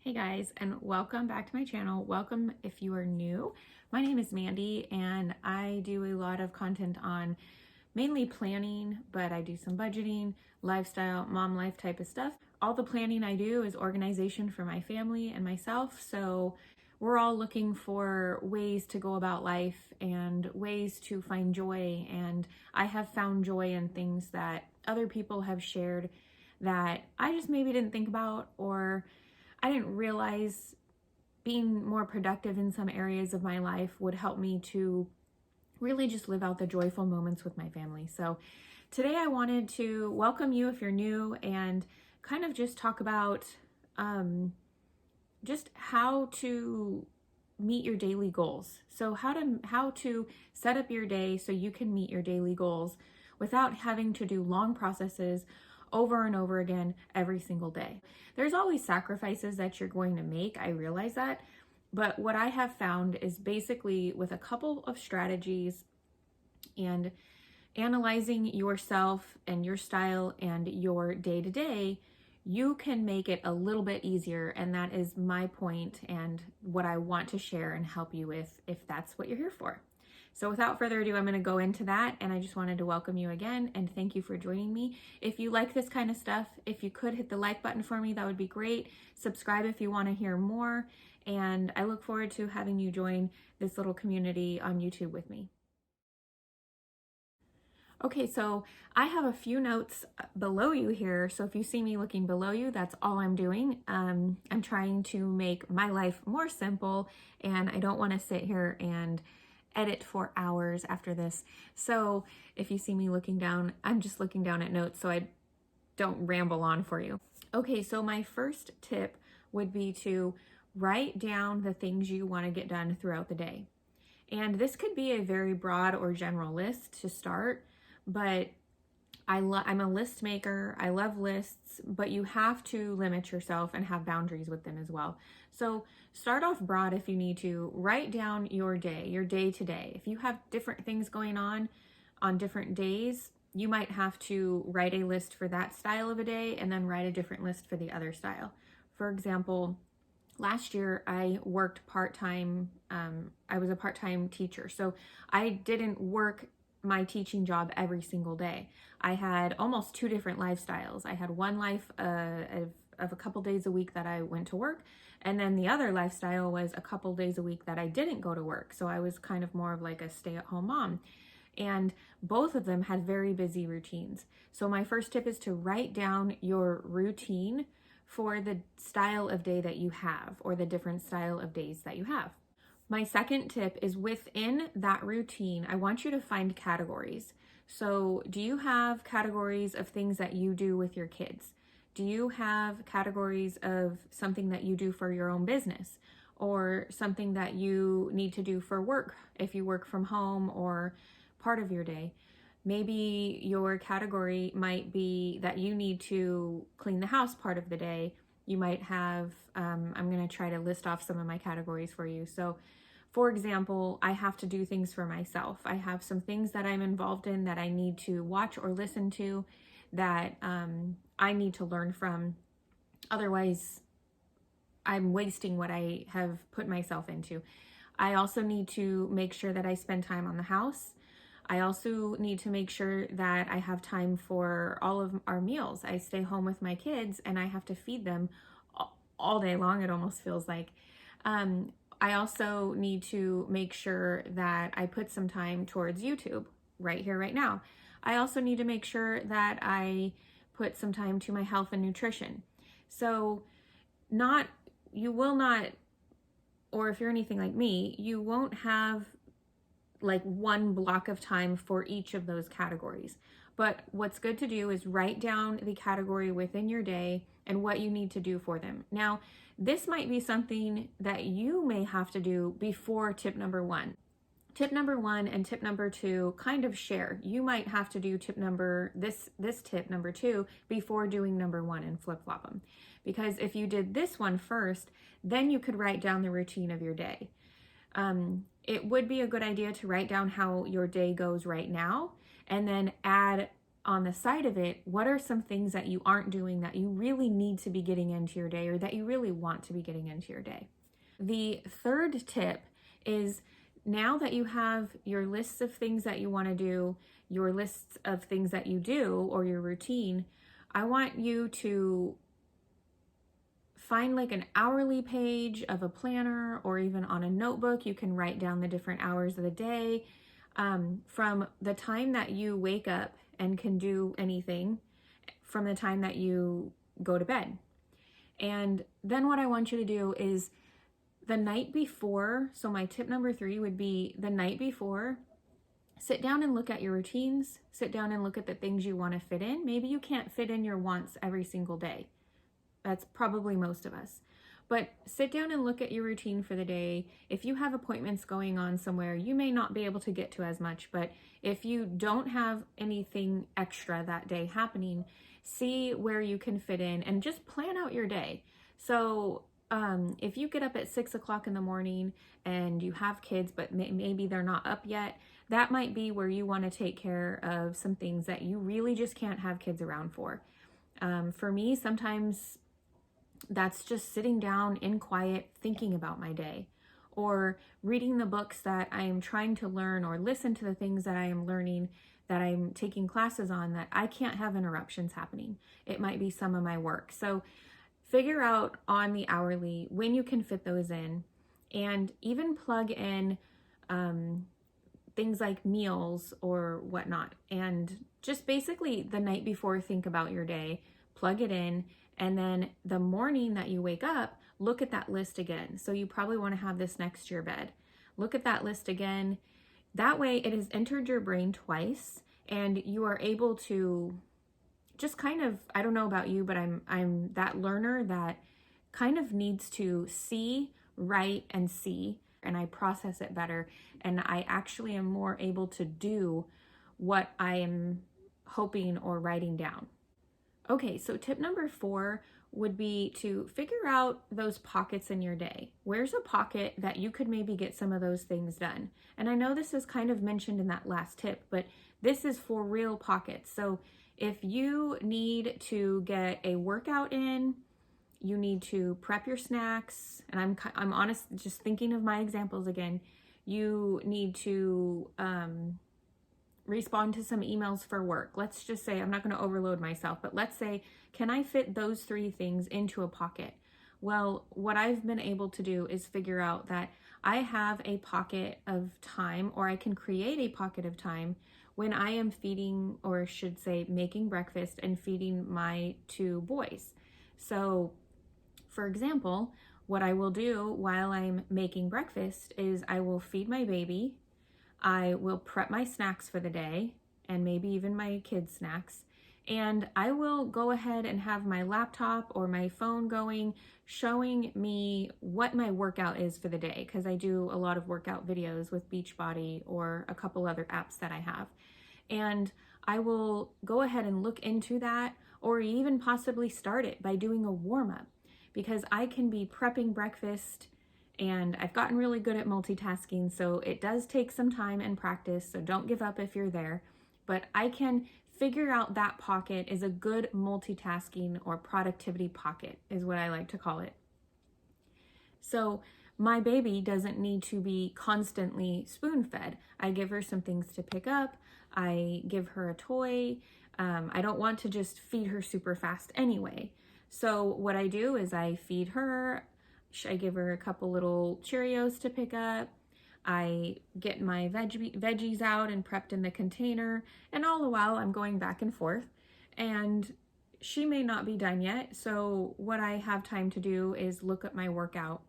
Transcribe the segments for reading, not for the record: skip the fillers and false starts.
Hey guys, and welcome back to my channel. Welcome if you are new. My name is Mandy and I do a lot of content on mainly planning, but I do some budgeting, lifestyle, mom life type of stuff. All the planning I do is organization for my family and myself. So we're all looking for ways to go about life and ways to find joy. And I have found joy in things that other people have shared that I just maybe didn't think about, or I didn't realize being more productive in some areas of my life would help me to really just live out the joyful moments with my family. So today I wanted to welcome you if you're new and kind of just talk about just how to meet your daily goals. So how to set up your day so you can meet your daily goals without having to do long processes over and over again every single day. There's always sacrifices that you're going to make. I realize that. But what I have found is basically with a couple of strategies and analyzing yourself and your style and your day to day, you can make it a little bit easier. And that is my point and what I want to share and help you with if that's what you're here for. So without further ado, I'm going to go into that, and I just wanted to welcome you again and thank you for joining me. If you like this kind of stuff, if you could hit the like button for me, that would be great. Subscribe if you want to hear more, and I look forward to having you join this little community on YouTube with me. Okay, so I have a few notes below you here. So if you see me looking below you, that's all I'm doing. I'm trying to make my life more simple, and I don't want to sit here and edit for hours after this. So if you see me looking down, I'm just looking down at notes so I don't ramble on for you. Okay, so my first tip would be to write down the things you want to get done throughout the day. And this could be a very broad or general list to start, but I'm a list maker. I love lists, but you have to limit yourself and have boundaries with them as well. So start off broad if you need to. Write down your day to day. If you have different things going on different days, you might have to write a list for that style of a day and then write a different list for the other style. For example, last year I worked part-time. I was a part-time teacher. So I didn't work my teaching job every single day. I had almost two different lifestyles. I had one life of a couple days a week that I went to work, and then the other lifestyle was a couple days a week that I didn't go to work. So I was kind of more of like a stay-at-home mom. And both of them had very busy routines. So my first tip is to write down your routine for the style of day that you have, or the different style of days that you have. My second tip is within that routine, I want you to find categories. So do you have categories of things that you do with your kids? Do you have categories of something that you do for your own business, or something that you need to do for work if you work from home or part of your day? Maybe your category might be that you need to clean the house part of the day. You might have, I'm going to try to list off some of my categories for you. So for example, I have to do things for myself. I have some things that I'm involved in that I need to watch or listen to, that I need to learn from. Otherwise, I'm wasting what I have put myself into. I also need to make sure that I spend time on the house. I also need to make sure that I have time for all of our meals. I stay home with my kids and I have to feed them all day long, it almost feels like. I also need to make sure that I put some time towards YouTube right here, right now. I also need to make sure that I put some time to my health and nutrition. So you will not, or if you're anything like me, you won't have like one block of time for each of those categories. But what's good to do is write down the category within your day and what you need to do for them. Now, this might be something that you may have to do before tip number one. Tip number one and tip number two kind of share. You might have to do this tip number two before doing number one and flip-flop them. Because if you did this one first, then you could write down the routine of your day. It would be a good idea to write down how your day goes right now, and then add on the side of it, what are some things that you aren't doing that you really need to be getting into your day, or that you really want to be getting into your day? The third tip is, now that you have your lists of things that you want to do, your lists of things that you do, or your routine, I want you to find like an hourly page of a planner, or even on a notebook. You can write down the different hours of the day, from the time that you wake up and can do anything, from the time that you go to bed. And then what I want you to do is the night before, so my tip number 3 would be the night before, sit down and look at your routines, sit down and look at the things you want to fit in. Maybe you can't fit in your wants every single day. That's probably most of us. But sit down and look at your routine for the day. If you have appointments going on somewhere, you may not be able to get to as much, but if you don't have anything extra that day happening, see where you can fit in and just plan out your day. So if you get up at 6 o'clock in the morning and you have kids, but maybe they're not up yet, that might be where you want to take care of some things that you really just can't have kids around for. For me, sometimes that's just sitting down in quiet, thinking about my day, or reading the books that I am trying to learn, or listen to the things that I am learning, that I'm taking classes on, that I can't have interruptions happening. It might be some of my work. So figure out on the hourly when you can fit those in, and even plug in things like meals or whatnot. And just basically the night before, think about your day, plug it in, and then the morning that you wake up, look at that list again. So you probably want to have this next to your bed. Look at that list again. That way it has entered your brain twice, and you are able to just kind of, I don't know about you, but I'm that learner that kind of needs to see, write, and see, and I process it better, and I actually am more able to do what I am hoping or writing down. Okay, so tip number 4 would be to figure out those pockets in your day. Where's a pocket that you could maybe get some of those things done? And I know this is kind of mentioned in that last tip, but this is for real pockets. So if you need to get a workout in, you need to prep your snacks, and I'm honest, just thinking of my examples again, you need to respond to some emails for work. Let's just say, I'm not going to overload myself, but let's say, can I fit those 3 things into a pocket? Well, what I've been able to do is figure out that I have a pocket of time, or I can create a pocket of time when I am feeding, or should say making breakfast and feeding my 2 boys. So for example, what I will do while I'm making breakfast is I will feed my baby, I will prep my snacks for the day, and maybe even my kids' snacks, and I will go ahead and have my laptop or my phone going, showing me what my workout is for the day, because I do a lot of workout videos with Beachbody or a couple other apps that I have. And I will go ahead and look into that, or even possibly start it by doing a warm-up, because I can be prepping breakfast, and I've gotten really good at multitasking, so it does take some time and practice, so don't give up if you're there. But I can figure out that pocket is a good multitasking or productivity pocket, is what I like to call it. So my baby doesn't need to be constantly spoon-fed. I give her some things to pick up, I give her a toy. I don't want to just feed her super fast anyway. So what I do is I feed her, I give her a couple little Cheerios to pick up, I get my veggies out and prepped in the container, and all the while I'm going back and forth, and she may not be done yet, so what I have time to do is look up my workout,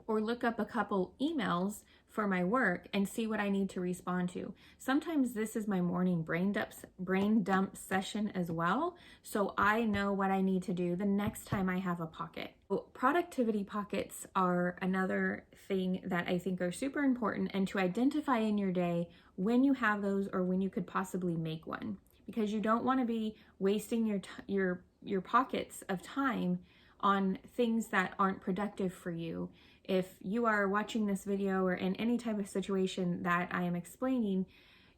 or look up a couple emails for my work and see what I need to respond to. Sometimes this is my morning brain dump session as well, so I know what I need to do the next time I have a pocket. Productivity pockets are another thing that I think are super important, and to identify in your day when you have those or when you could possibly make one, because you don't want to be wasting your pockets of time on things that aren't productive for you. If you are watching this video or in any type of situation that I am explaining,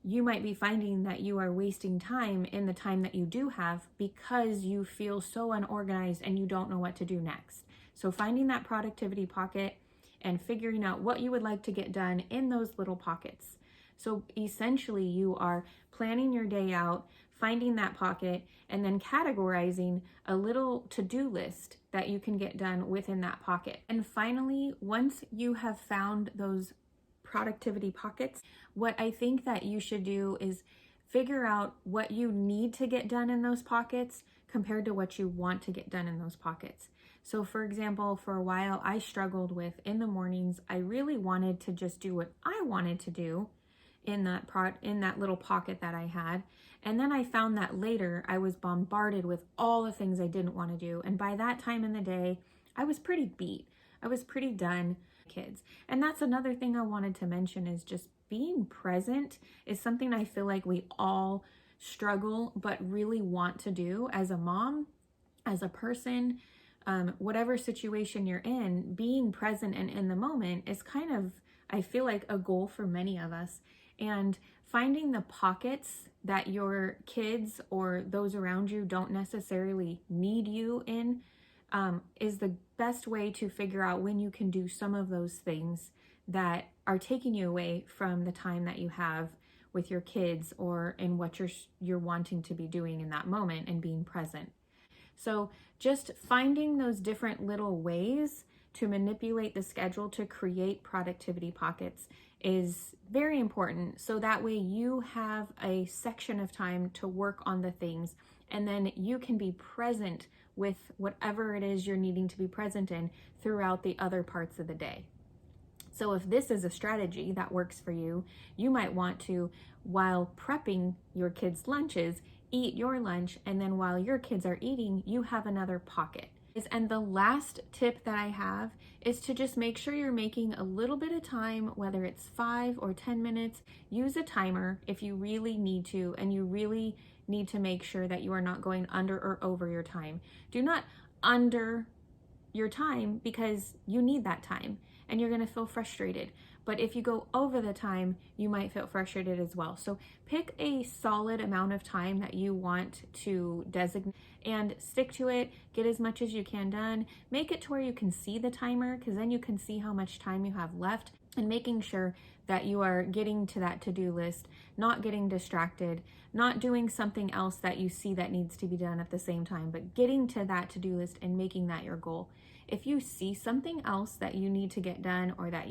you might be finding that you are wasting time in the time that you do have because you feel so unorganized and you don't know what to do next. So finding that productivity pocket and figuring out what you would like to get done in those little pockets. So essentially you are planning your day out, finding that pocket, and then categorizing a little to-do list that you can get done within that pocket. And finally, once you have found those productivity pockets, what I think that you should do is figure out what you need to get done in those pockets compared to what you want to get done in those pockets. So for example, for a while I struggled with, in the mornings, I really wanted to just do what I wanted to do in that little pocket that I had. And then I found that later I was bombarded with all the things I didn't want to do. And by that time in the day, I was pretty beat. I was pretty done, kids. And that's another thing I wanted to mention, is just being present is something I feel like we all struggle but really want to do as a mom, as a person, whatever situation you're in. Being present and in the moment is kind of, I feel like, a goal for many of us. And finding the pockets that your kids or those around you don't necessarily need you in is the best way to figure out when you can do some of those things that are taking you away from the time that you have with your kids or in what you're wanting to be doing in that moment and being present. So just finding those different little ways to manipulate the schedule to create productivity pockets is very important. So that way you have a section of time to work on the things, and then you can be present with whatever it is you're needing to be present in throughout the other parts of the day. So if this is a strategy that works for you, you might want to, while prepping your kids' lunches, eat your lunch, and then while your kids are eating, you have another pocket. And the last tip that I have is to just make sure you're making a little bit of time, whether it's 5 or 10 minutes. Use a timer if you really need to, and you really need to make sure that you are not going under or over your time. Do not under your time, because you need that time and you're going to feel frustrated. But if you go over the time, you might feel frustrated as well. So pick a solid amount of time that you want to designate and stick to it. Get as much as you can done. Make it to where you can see the timer, because then you can see how much time you have left, and making sure that you are getting to that to-do list, not getting distracted, not doing something else that you see that needs to be done at the same time, but getting to that to-do list and making that your goal. If you see something else that you need to get done, or that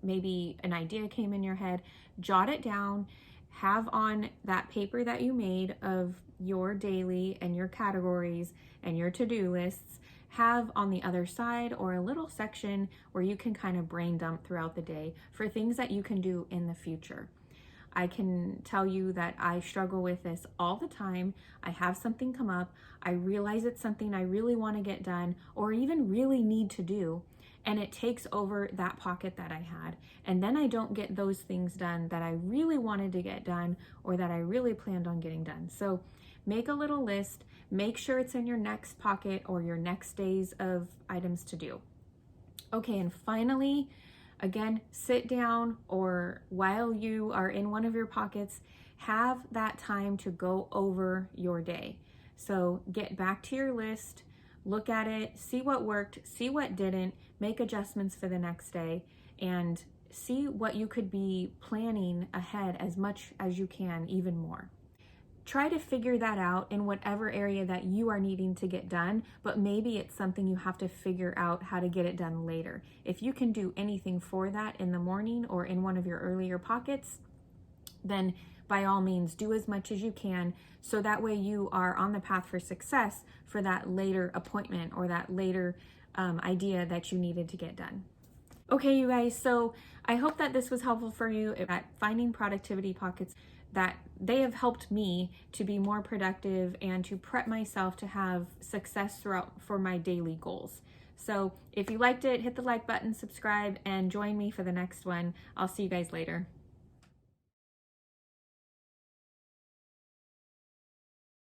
maybe an idea came in your head, jot it down. Have on that paper that you made of your daily and your categories and your to-do lists, have on the other side or a little section where you can kind of brain dump throughout the day for things that you can do in the future. I can tell you that I struggle with this all the time. I have something come up, I realize it's something I really want to get done or even really need to do, and it takes over that pocket that I had. And then I don't get those things done that I really wanted to get done or that I really planned on getting done. So make a little list, make sure it's in your next pocket or your next days of items to do. Okay, and finally, again, sit down, or while you are in one of your pockets, have that time to go over your day. So get back to your list, look at it, see what worked, see what didn't, make adjustments for the next day, and see what you could be planning ahead as much as you can, even more. Try to figure that out in whatever area that you are needing to get done, but maybe it's something you have to figure out how to get it done later. If you can do anything for that in the morning or in one of your earlier pockets, then by all means do as much as you can, so that way you are on the path for success for that later appointment or that later idea that you needed to get done. Okay, you guys, so I hope that this was helpful for you at finding productivity pockets, that they have helped me to be more productive and to prep myself to have success throughout for my daily goals. So if you liked it, hit the like button, subscribe, and join me for the next one. I'll see you guys later.